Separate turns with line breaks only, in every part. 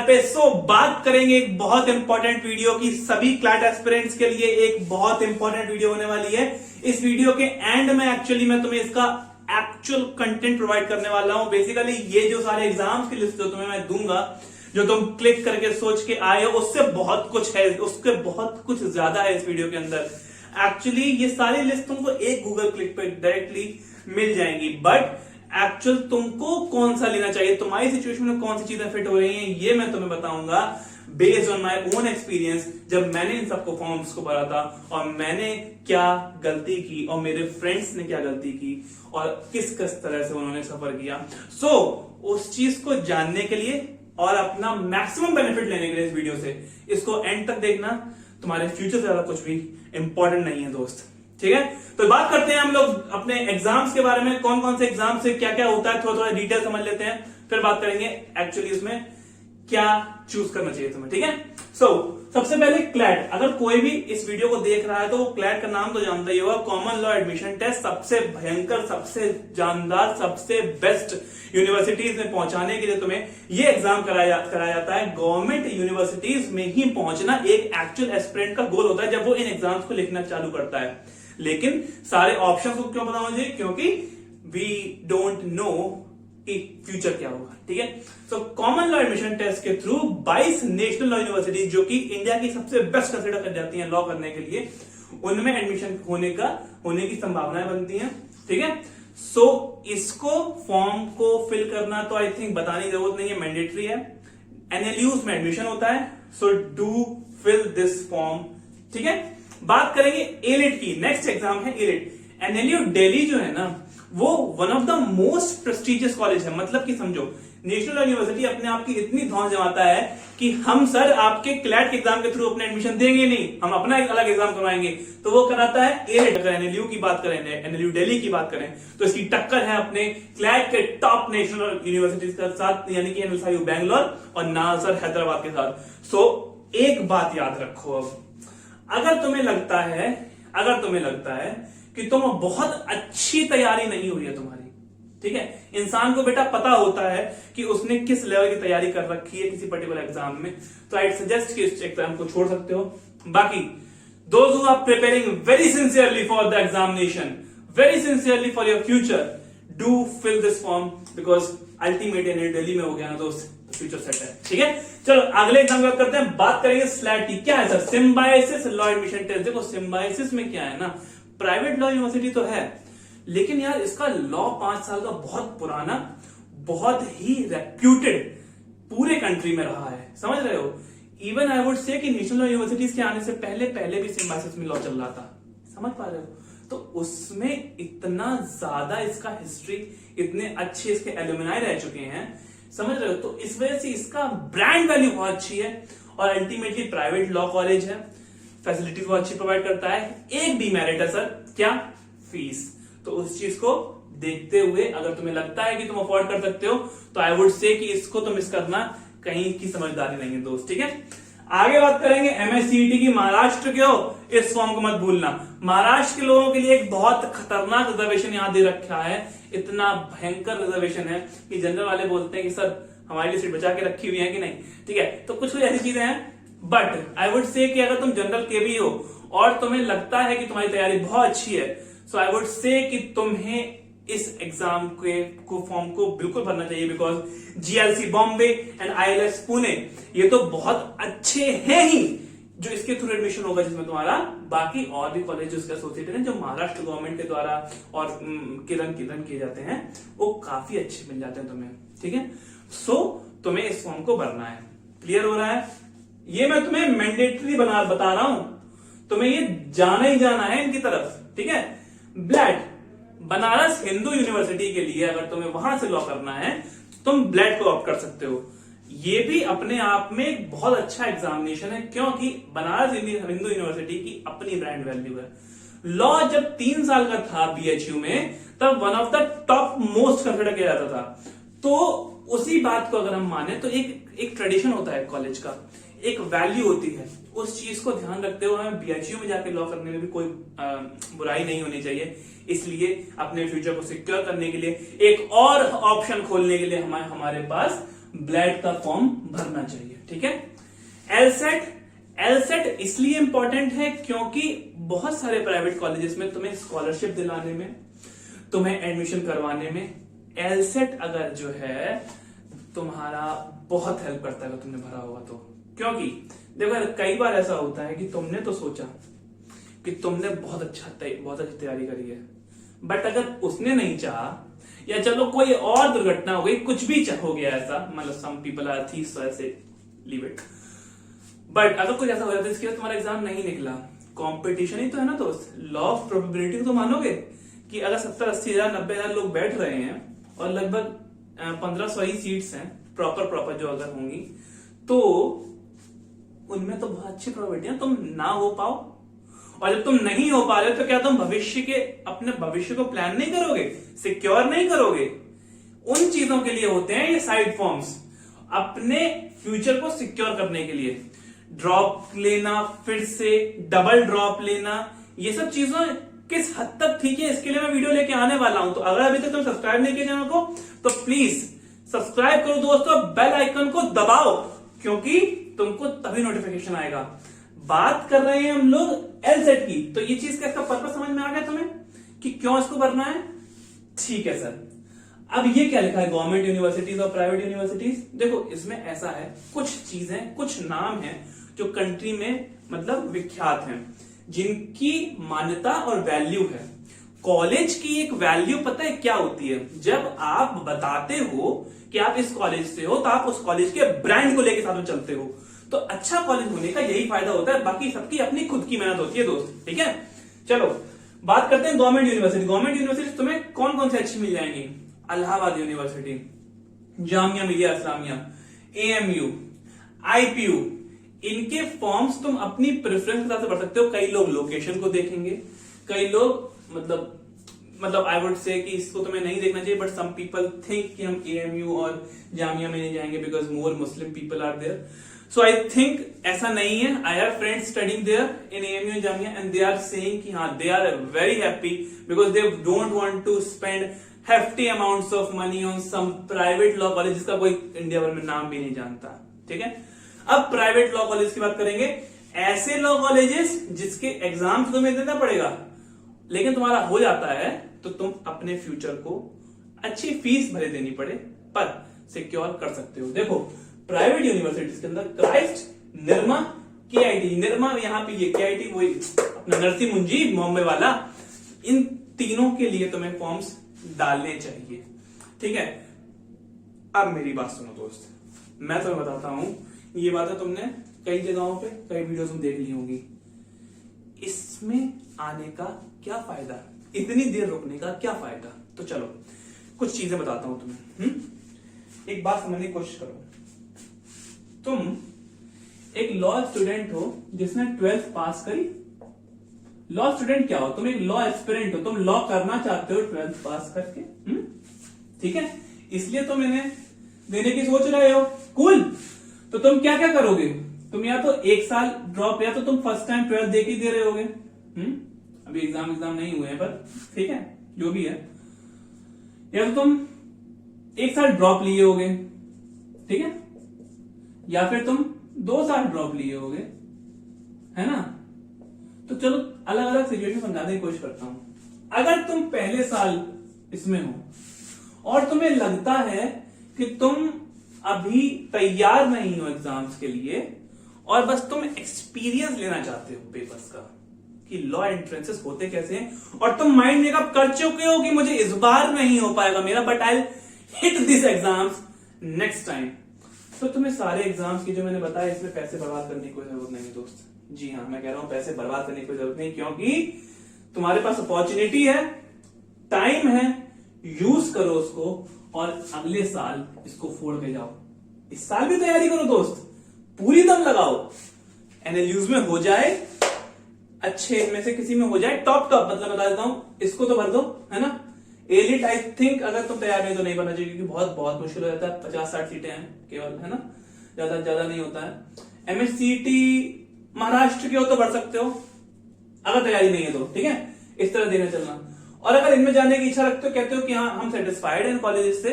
पे। सो बात करेंगे एक बहुत इंपॉर्टेंट वीडियो की, सभी क्लैट एस्पिरेंट्स के लिए एक बहुत इंपॉर्टेंट वीडियो होने वाली है। इस वीडियो के एंड में एक्चुअली मैं तुम्हें इसका एक्चुअल कंटेंट प्रोवाइड करने वाला हूं। बेसिकली ये जो सारे एग्जाम्स की लिस्ट जो तुम्हें मैं दूंगा, जो तुम क्लिक करके सोच के आए हो, उससे बहुत कुछ है, उसके बहुत कुछ ज्यादा है इस वीडियो के अंदर। एक्चुअली ये सारी लिस्ट तुमको एक गूगल क्लिक पे डायरेक्टली मिल जाएंगी, बट एक्चुअल तुमको कौन सा लेना चाहिए, तुम्हारी सिचुएशन में कौन सी चीजें फिट हो रही हैं, ये मैं तुम्हें बताऊंगा based on my own experience. जब मैंने इन सबको फॉर्म्स को भरा था और मैंने क्या गलती की और मेरे फ्रेंड्स ने क्या गलती की और किस किस तरह से उन्होंने सफर किया। सो उस चीज को जानने के लिए और अपना मैक्सिमम बेनिफिट लेने के लिए इस वीडियो से इसको एंड तक देखना। तुम्हारे फ्यूचर से ज्यादा कुछ भी इंपॉर्टेंट नहीं है दोस्त, ठीक है। तो बात करते हैं हम लोग अपने एग्जाम्स के बारे में, कौन कौन से एग्जाम से क्या क्या होता है, थोड़ा थोड़ा डिटेल समझ लेते हैं, फिर बात करेंगे एक्चुअली इसमें क्या चूज करना चाहिए तुम्हें, ठीक है। सबसे पहले क्लैट, अगर कोई भी इस वीडियो को देख रहा है तो वो क्लैट का नाम तो जानता ही होगा। कॉमन लॉ एडमिशन टेस्ट, सबसे भयंकर, सबसे जानदार, सबसे बेस्ट यूनिवर्सिटीज में पहुंचाने के लिए तुम्हें ये एग्जाम कराया जाता है। गवर्नमेंट यूनिवर्सिटीज में ही पहुंचना एक एक्चुअल एस्पिरेंट का गोल होता है जब वो इन एग्जाम्स को लिखना चालू करता है। लेकिन सारे ऑप्शन को क्यों बताना चाहिए, क्योंकि वी डोंट नो कि फ्यूचर क्या होगा, ठीक है। So common law admission test के थ्रू 22 नेशनल लॉ यूनिवर्सिटीज जो कि इंडिया की सबसे बेस्ट कंसिडर कर जाती हैं लॉ करने के लिए, उनमें एडमिशन होने की संभावनाएं बनती हैं, ठीक है। सो इसको फॉर्म को फिल करना तो आई थिंक बताने की जरूरत नहीं है, मैंडेटरी है। एनएलयूज में एडमिशन होता है, so do fill this form, ठीक है। बात करेंगे एलिट की, नेक्स्ट एग्जाम है एलिट। एनएलयू दिल्ली जो है ना, वो one of the most prestigious college है। मतलब कि समझो, नेशनल यूनिवर्सिटी अपने आप की इतनी धौंस जमाता है कि हम सर आपके क्लैट के एग्जाम के थ्रू अपने एडमिशन देंगे नहीं, हम अपना एक अलग एग्जाम करवाएंगे। तो वो कराता है एलिट। अगर एनएलयू की बात करें, एनएलयू दिल्ली की बात करें, तो इसकी टक्कर है अपने क्लैट के टॉप नेशनल यूनिवर्सिटीज के साथ, यानी कि एनएलयू बैंगलोर और नालसर हैदराबाद के साथ। सो एक बात याद रखो, अब अगर तुम्हें लगता है कि तुम बहुत अच्छी तैयारी नहीं हुई है तुम्हारी, ठीक है। इंसान को बेटा पता होता है कि उसने किस लेवल की तैयारी कर रखी है किसी पर्टिकुलर एग्जाम में, तो आई सजेस्ट कि इस एग्जाम को छोड़ सकते हो। बाकी those who are preparing very sincerely for the examination, very sincerely for your future, do fill this form, because ultimate Delhi में हो गया ना दोस्त, फ्यूचर सेट है, ठीक है। चलो अगले एग्जाम की बात करते हैं। बात करेंगे स्लैट की। क्या है sir? Symbiosis law admission test. देखो सिम्बायोसिस में क्या है ना, प्राइवेट लॉ यूनिवर्सिटी तो है, लेकिन यार इसका लॉ 5 साल का बहुत पुराना, बहुत ही रेप्यूटेड पूरे कंट्री में रहा है, समझ रहे हो। इवन आई वुड से कि नेशनल लॉ यूनिवर्सिटीज के आने से पहले भी सिम्बायोसिस में लॉ चल रहा था, समझ पा रहे हो। तो उसमें इतना ज्यादा इसका हिस्ट्री, इतने अच्छे इसके एलुमनाई रह चुके हैं, समझ रहे हो। तो इस वजह से इसका ब्रांड वैल्यू बहुत अच्छी है और अल्टीमेटली प्राइवेट लॉ कॉलेज है, फैसिलिटीज बहुत अच्छी प्रोवाइड करता है। एक डीमेरिट है सर, क्या? फीस। तो उस चीज को देखते हुए अगर तुम्हें लगता है कि तुम अफोर्ड कर सकते हो, तो आई वुड से कि इसको तुम मिस करना कहीं की समझदारी नहीं है दोस्त, ठीक है। आगे बात करेंगे एमएससीईटी की। महाराष्ट्र के हो, इस फॉर्म को मत भूलना। महाराष्ट्र के लोगों के लिए एक बहुत खतरनाक रिजर्वेशन यहां दे रखा है, इतना भयंकर रिजर्वेशन है कि जनरल वाले बोलते हैं कि सर हमारे लिए सीट बचा के रखी हुई है कि नहीं, ठीक है। तो कुछ ऐसी चीजें हैं, बट आई वुड से कि अगर तुम जनरल के भी हो और तुम्हें लगता है कि तुम्हारी तैयारी बहुत अच्छी है, सो आई वुड से कि तुम्हें इस एग्जाम को फॉर्म को बिल्कुल भरना चाहिए, because GLC Bombay and ILS Pune ये तो बहुत अच्छे हैं ही जो इसके थ्रू एडमिशन होगा, जिसमें तुम्हारा बाकी और भी कॉलेज उसके एसोसिएटेड हैं जो महाराष्ट्र गवर्नमेंट के द्वारा और किरण किए जाते हैं, वो काफी अच्छे मिल जाते हैं तुम्हें, ठीक है। सो तुम्हें इस फॉर्म को भरना है। क्लियर हो रहा है? ये मैं तुम्हें मैंडेटरी बता रहा हूं, तुम्हें ये जाना ही जाना है इनकी तरफ, ठीक है। ब्लैट, बनारस हिंदू यूनिवर्सिटी के लिए अगर तुम्हें वहां से लॉ करना है, तुम ब्लैट को ऑप्ट कर सकते हो। ये भी अपने आप में एक बहुत अच्छा एग्जामिनेशन है, क्योंकि बनारस हिंदू यूनिवर्सिटी की अपनी ब्रांड वैल्यू है। लॉ जब 3 साल का था बीएचयू में, तब one of the top most consider किया जाता था। तो उसी बात को अगर हम माने तो एक ट्रेडिशन होता है कॉलेज का, एक वैल्यू होती है, उस चीज को ध्यान रखते हुए हमें बीएचयू में जाके लॉ करने में भी कोई बुराई नहीं होनी चाहिए। इसलिए अपने फ्यूचर को सिक्योर करने के लिए, एक और ऑप्शन खोलने के लिए हमारे पास ब्लैट का फॉर्म भरना चाहिए। ठीक है। एलसेट, एलसेट इसलिए इंपॉर्टेंट है क्योंकि बहुत सारे प्राइवेट कॉलेजेस में तुम्हें स्कॉलरशिप दिलाने में, तुम्हें एडमिशन करवाने में एलसेट अगर जो है तुम्हारा बहुत हेल्प करता है अगर तुमने भरा होगा तो। क्योंकि देखो कई बार ऐसा होता है कि तुमने तो सोचा कि तुमने बहुत अच्छी तैयारी करी है, बट अगर उसने नहीं चाहा या चलो कोई और दुर्घटना हो गई, कुछ भी हो गया ऐसा, मतलब सम पीपल आर थीव्स, सो ऐसे लीव इट, बट अगर कुछ ऐसा हो जाता है इसके बाद तुम्हारा एग्जाम नहीं निकला, कंपटीशन ही तो है ना दोस्त, लॉ ऑफ प्रोबेबिलिटी तो मानोगे कि अगर 70-80 हजार 90 हजार लोग बैठ रहे हैं और लगभग 1500 ही सीट्स हैं प्रॉपर जो अगर होंगी, तो उनमें तो बहुत अच्छी प्रोबेबिलिटी है तुम ना हो पाओ। और जब तुम नहीं हो पा रहे हो तो क्या तुम अपने भविष्य को प्लान नहीं करोगे, सिक्योर नहीं करोगे? उन चीजों के लिए होते हैं ये साइड फॉर्म्स, अपने फ्यूचर को सिक्योर करने के लिए। ड्रॉप लेना, फिर से डबल ड्रॉप लेना, ये सब चीजों किस हद तक ठीक है इसके लिए मैं वीडियो लेके आने वाला हूं। तो अगर अभी तक तुम सब्सक्राइब नहीं किया चैनल को तो प्लीज सब्सक्राइब करो दोस्तों, बेल आइकन को दबाओ, क्योंकि तुमको तभी नोटिफिकेशन आएगा। बात कर रहे हैं हम लोग एलसेट की, तो ये चीज का इसका पर्पस समझ में आ गया तुम्हें कि क्यों इसको करना है? ठीक है सर। अब ये क्या लिखा है, गवर्नमेंट यूनिवर्सिटीज और प्राइवेट यूनिवर्सिटीज। देखो इसमें ऐसा है, कुछ चीजें, कुछ नाम हैं जो कंट्री में मतलब विख्यात हैं, जिनकी मान्यता और वैल्यू है। कॉलेज की एक वैल्यू पता है क्या होती है? जब आप बताते हो कि आप इस कॉलेज से हो तो आप उस कॉलेज के ब्रांड को लेकर साथ में चलते हो। तो अच्छा कॉलेज होने का यही फायदा होता है, बाकी सबकी अपनी खुद की मेहनत होती है दोस्त, ठीक है। चलो बात करते हैं गवर्नमेंट यूनिवर्सिटी। गवर्नमेंट यूनिवर्सिटी तुम्हें कौन कौन से अच्छी मिल जाएंगी? Allahabad university, Jamia Millia Islamia, AMU, IPU, इनके फॉर्म्स तुम अपनी प्रेफरेंस के हिसाब से भर सकते हो। कई लोग लोकेशन को देखेंगे, कई लोग मतलब आई वुड से कि इसको तुम्हें नहीं देखना चाहिए, बट सम पीपल थिंक कि हम AMU और जामिया में नहीं जाएंगे because more Muslim people are there. So I think ऐसा नहीं है। I have friends studying there in AMU and Jamia and they are saying कि हाँ they are very happy because they don't want to spend hefty amounts of money on some private law college जिसका कोई India भर में नाम भी नहीं जानता, ठीक है। अब प्राइवेट लॉ कॉलेज की बात करेंगे। ऐसे लॉ कॉलेजेस जिसके एग्जाम तुम्हें देना पड़ेगा, लेकिन तुम्हारा हो जाता है तो तुम अपने फ्यूचर को अच्छी फीस भले देनी पड़े पर सिक्योर कर सकते हो। देखो प्राइवेट यूनिवर्सिटीज के अंदर क्राइस्ट, निर्मा, KIT, निर्मा यहाँ पे ये KIT वही अपना नरसी मुंजी बॉम्बे वाला, इन तीनों के लिए तुम्हें फॉर्म्स डालने चाहिए, ठीक है। अब मेरी बात सुनो दोस्त, मैं तुम्हें बताता हूं, ये बातें तुमने कई जगहों पे कई वीडियोस में देख ली होंगी। इसमें आने का क्या फायदा, इतनी देर रुकने का क्या फायदा? तो चलो कुछ चीजें बताता हूं तुम्हें। एक बात समझने की कोशिश करो। तुम एक लॉ स्टूडेंट हो जिसने 12th पास करी। लॉ स्टूडेंट क्या हो? तुम एक लॉ एस्पिरेंट हो, तुम लॉ करना चाहते हो 12th पास करके, ठीक है। इसलिए तुम इन्हें देने की सोच रहे हो, कूल। तो तुम क्या क्या करोगे? तुम या तो 1 साल ड्रॉप, या तो तुम फर्स्ट टाइम 12th दे के दे रहे होगे, अभी एग्जाम नहीं हुए हैं पर ठीक है जो भी है, या तो तुम 1 साल ड्रॉप लिए होगे, ठीक है, या फिर तुम 2 साल ड्रॉप लिए होगे, है ना। तो चलो अलग अलग सिचुएशन समझाने की कोशिश करता हूं। अगर तुम पहले साल इसमें हो और तुम्हें लगता है कि तुम अभी तैयार नहीं हो एग्जाम्स के लिए और बस तुम एक्सपीरियंस लेना चाहते हो पेपर्स का कि लॉ एंट्रेंसेस होते कैसे हैं, और तुम माइंड मेकअप कर चुके हो कि मुझे इस बार नहीं हो पाएगा मेरा, but I hit this exams next time, तो तुम्हें सारे एग्जाम्स की जो मैंने बताया इसमें पैसे बर्बाद करने की कोई जरूरत नहीं है दोस्त। जी हाँ, मैं कह रहा हूं पैसे बर्बाद करने की कोई जरूरत नहीं, क्योंकि तुम्हारे पास अपॉर्चुनिटी है, टाइम है, यूज करो उसको और अगले साल इसको फोड़ के जाओ। इस साल भी तैयारी करो दोस्त, पूरी दम लगाओ, NLUs में हो जाए, अच्छे इनमें से किसी में हो जाए, टॉप मतलब बता देता हूं, इसको तो भर दो, है ना। एलिट आई थिंक अगर तुम तैयार नहीं तो नहीं बनना चाहिए, क्योंकि बहुत बहुत मुश्किल हो जाता है। 50-60 सीटें हैं केवल, है ना, ज्यादा नहीं होता है। MHCT महाराष्ट्र के हो तो भर सकते हो अगर तैयारी नहीं है तो, ठीक है, इस तरह देने चलना। और अगर इनमें जाने की इच्छा रखते हो, कहते हो कि हाँ हम सेटिस्फाइड हैं कॉलेज से,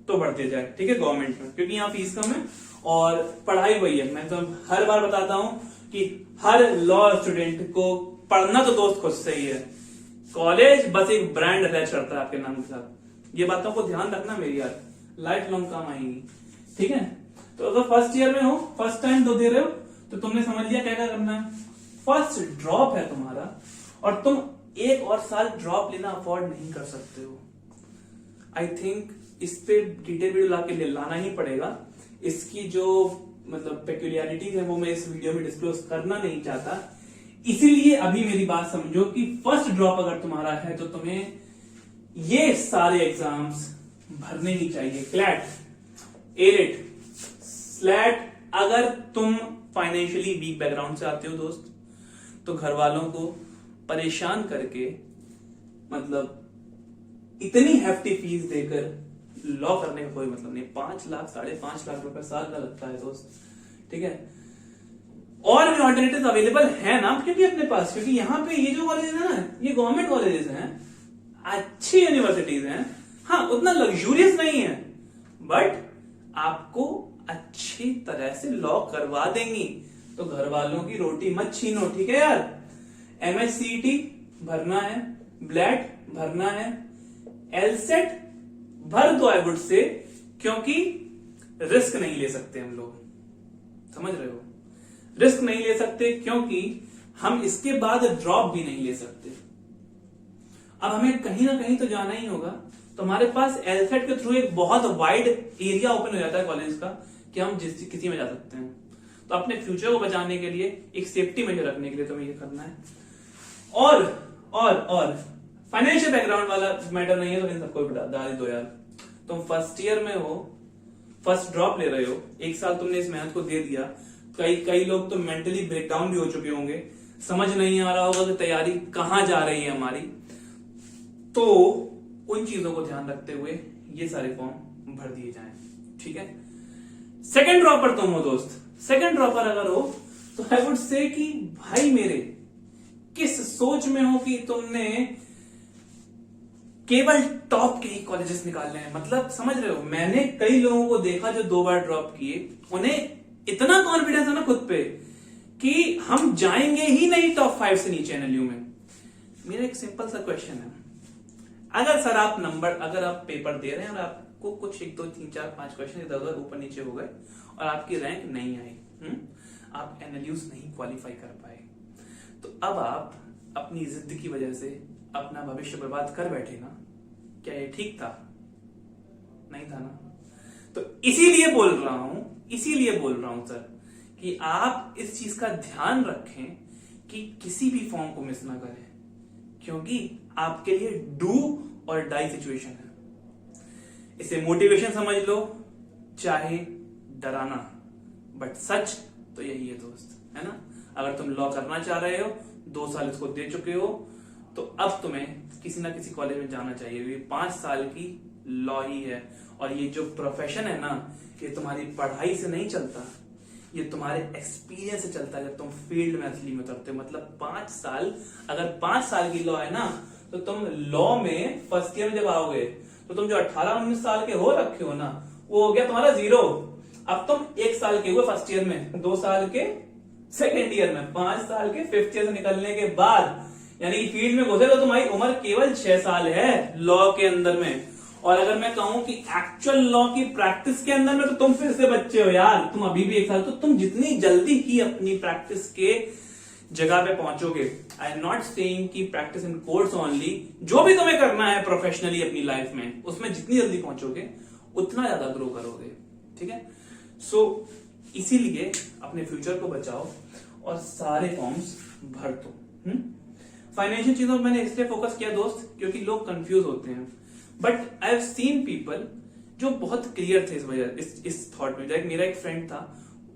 तो भर दिया जाए, ठीक है, गवर्नमेंट में, क्योंकि यहाँ फीस कम है और पढ़ाई वही है। मैं तो हर बार बताता हूं कि हर लॉ स्टूडेंट को पढ़ना तो दोस्त खुद से ही है, कॉलेज बस एक ब्रांड अटैच करता है आपके नाम के साथ। ये बातों को ध्यान रखना मेरी यार, लाइफ लॉन्ग काम आएंगी, ठीक है। तो अगर फर्स्ट ईयर में हो, फर्स्ट टाइम दो दे रहे हो, तो तुमने समझ लिया क्या क्या करना है। फर्स्ट ड्रॉप है तुम्हारा और तुम एक और साल ड्रॉप लेना अफोर्ड नहीं कर सकते हो। आई थिंक इस पे डिटेल वीडियो लाना ही पड़ेगा। इसकी जो मतलब पेक्यूलियरिटीज है वो मैं इस वीडियो में डिस्क्लोज करना नहीं चाहता, इसीलिए अभी मेरी बात समझो कि फर्स्ट ड्रॉप अगर तुम्हारा है तो तुम्हें ये सारे एग्जाम्स भरने ही चाहिए। CLAT, elite, slate. अगर तुम फाइनेंशियली वीक बैकग्राउंड से आते हो दोस्त, तो घर वालों को परेशान करके मतलब इतनी हेफ्टी फीस देकर लॉ करने का कोई मतलब नहीं। 5 लाख 5.5 लाख रुपए साल का लगता है दोस्त, ठीक है। और भी ऑल्टरनेटिव अवेलेबल है ना क्योंकि अपने पास, क्योंकि यहाँ पे ये जो कॉलेज है ना, ये गवर्नमेंट कॉलेजेस हैं, अच्छी यूनिवर्सिटीज हैं। हाँ, उतना लग्जूरियस नहीं है, बट आपको अच्छी तरह से लॉ करवा देंगी। तो घर वालों की रोटी मत छीनो, ठीक है यार। MHCET भरना है, ब्लैट भरना है, LSET भर दो आई वुड से, क्योंकि रिस्क नहीं ले सकते हम लोग, समझ रहे हो। रिस्क नहीं ले सकते क्योंकि हम इसके बाद ड्रॉप भी नहीं ले सकते। अब हमें कहीं ना कहीं तो जाना ही होगा, तो हमारे पास LSET के थ्रू एक बहुत वाइड एरिया ओपन हो जाता है कॉलेज का कि हम किसी में जा सकते हैं। तो अपने फ्यूचर को बचाने के लिए, एक सेफ्टी मेजर रखने के लिए तुम्हें ये करना है। और फाइनेंशियल बैकग्राउंड वाला मैटर नहीं है तो इन सबको डाल दो यार। तुम फर्स्ट ईयर में हो, फर्स्ट ड्रॉप ले रहे हो, एक साल तुमने इस मेहनत को दे दिया। कई लोग तो मेंटली ब्रेकडाउन भी हो चुके होंगे, समझ नहीं आ रहा होगा कि तैयारी कहां जा रही है हमारी। तो उन चीजों को ध्यान रखते हुए ये सारे फॉर्म भर दिए जाएं, ठीक है। सेकंड ड्रॉपर तुम हो दोस्त, सेकंड ड्रॉपर अगर हो तो आई वुड से कि भाई मेरे, किस सोच में हो कि तुमने केवल टॉप के ही कॉलेजेस निकालने हैं। मतलब समझ रहे हो, मैंने कई लोगों को देखा जो 2 बार ड्रॉप किए, उन्हें इतना कॉन्फिडेंस है ना खुद पे कि हम जाएंगे ही नहीं टॉप 5 से नीचे NLU में। मेरा एक सिंपल सा क्वेश्चन है, अगर सर आप अगर आप पेपर दे रहे हैं और आपको कुछ 1 2 3 4 5 क्वेश्चन इधर उधर ऊपर नीचे हो गए और आपकी रैंक नहीं आई, आप NLUs नहीं क्वालिफाई कर पाए, तो अब आप अपनी जिद की वजह से अपना भविष्य बर्बाद कर बैठे ना, क्या ये ठीक था? नहीं था ना। तो इसीलिए बोल रहा हूं सर कि आप इस चीज का ध्यान रखें कि किसी भी फॉर्म को मिस ना करें, क्योंकि आपके लिए डू और डाई सिचुएशन है। इसे मोटिवेशन समझ लो, चाहे डराना, बट सच तो यही है दोस्त, है ना। अगर तुम लॉ करना चाह रहे हो, 2 साल इसको दे चुके हो, तो अब तुम्हें किसी ना किसी कॉलेज में जाना चाहिए। ये 5 साल की लॉ ही है, और ये जो प्रोफेशन है ना, ये तुम्हारी पढ़ाई से नहीं चलता, ये तुम्हारे एक्सपीरियंस से चलता है। जब तुम फील्ड में असली में उतरते हो, मतलब 5 साल, अगर 5 साल की लॉ है ना, तो तुम लॉ में फर्स्ट ईयर में जब आओगे तो तुम जो 18-19 साल के हो रखे हो ना, वो हो गया तुम्हारा 0। अब तुम 1 साल के हुए फर्स्ट ईयर में, 2 साल के सेकेंड ईयर में, 5 साल के फिफ्थ ईयर से निकलने के बाद, यानी कि फील्ड में घुसे तो तुम्हारी उम्र केवल 6 साल है लॉ के अंदर में। और अगर मैं कहूं कि एक्चुअल लॉ की प्रैक्टिस के अंदर में, तो तुम फिर से बच्चे हो यार, तुम अभी भी 1 साल। तो तुम जितनी जल्दी ही अपनी प्रैक्टिस के जगह पे पहुंचोगे, आई एम नॉट सेइंग कि प्रैक्टिस इन कोर्स ओनली, जो भी तुम्हें करना है प्रोफेशनली अपनी लाइफ में, उसमें जितनी जल्दी पहुंचोगे उतना ज्यादा ग्रो करोगे, ठीक है। सो इसीलिए अपने फ्यूचर को बचाओ और सारे फॉर्म्स भर दो। फाइनेंशियल चीजों पर मैंने इसलिए फोकस किया दोस्त, क्योंकि लोग कंफ्यूज होते हैं, but I have seen people जो बहुत क्लियर थे इस थॉट में। लाइक मेरा एक फ्रेंड था,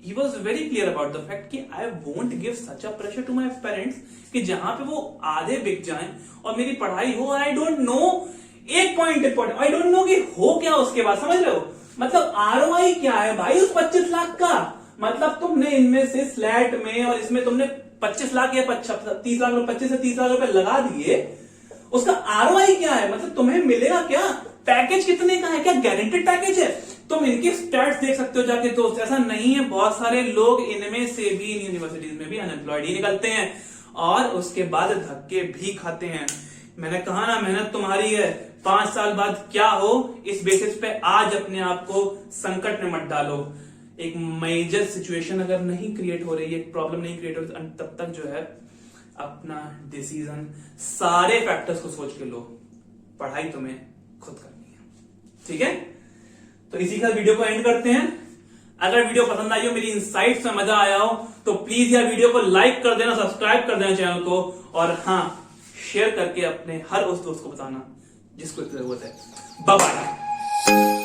he was very clear about the fact कि I won't give such a pressure to my parents कि जहां पे वो आधे बिक जाएं और मेरी पढ़ाई हो, और I don't know, एक point important, I don't know कि हो क्या उसके बाद, समझ रहे हो। मतलब ROI क्या है भाई उस 25 लाख का। मतलब तुमने इनमें से स्लैट में और इसमें तुमने 25 लाख या 30 लाख, 25 से 30 लाख रुपए लगा दिए, उसका ROI क्या है? मतलब तुम्हें मिलेगा क्या? पैकेज कितने का है? क्या गारंटेड पैकेज है? तुम इनके स्टैट्स देख सकते हो जाके दोस्त, ऐसा नहीं है, बहुत सारे लोग इनमें से भी इन यूनिवर्सिटीज में भी अनएम्प्लॉयड ही निकलते हैं और उसके बाद धक्के भी खाते हैं। मैंने कहा ना, मेहनत तुम्हारी है, 5 साल बाद क्या हो इस बेसिस पे आज अपने आप को संकट में मत डालो। एक मेजर सिचुएशन अगर नहीं क्रिएट हो रही है, एक प्रॉब्लम नहीं क्रिएट हो रही, तब तक जो है अपना डिसीजन सारे फैक्टर्स को सोच के लो। पढ़ाई तुम्हें खुद करनी है, ठीक है? तो इसी के साथ वीडियो को एंड करते हैं। अगर वीडियो पसंद आई हो, मेरी इनसाइट्स में मजा आया हो, तो प्लीज यार वीडियो को लाइक कर देना, सब्सक्राइब कर देना चैनल को, और हाँ, शेयर करके अपने हर उस दोस्त को बताना जिसको जरूरत है। Bye bye.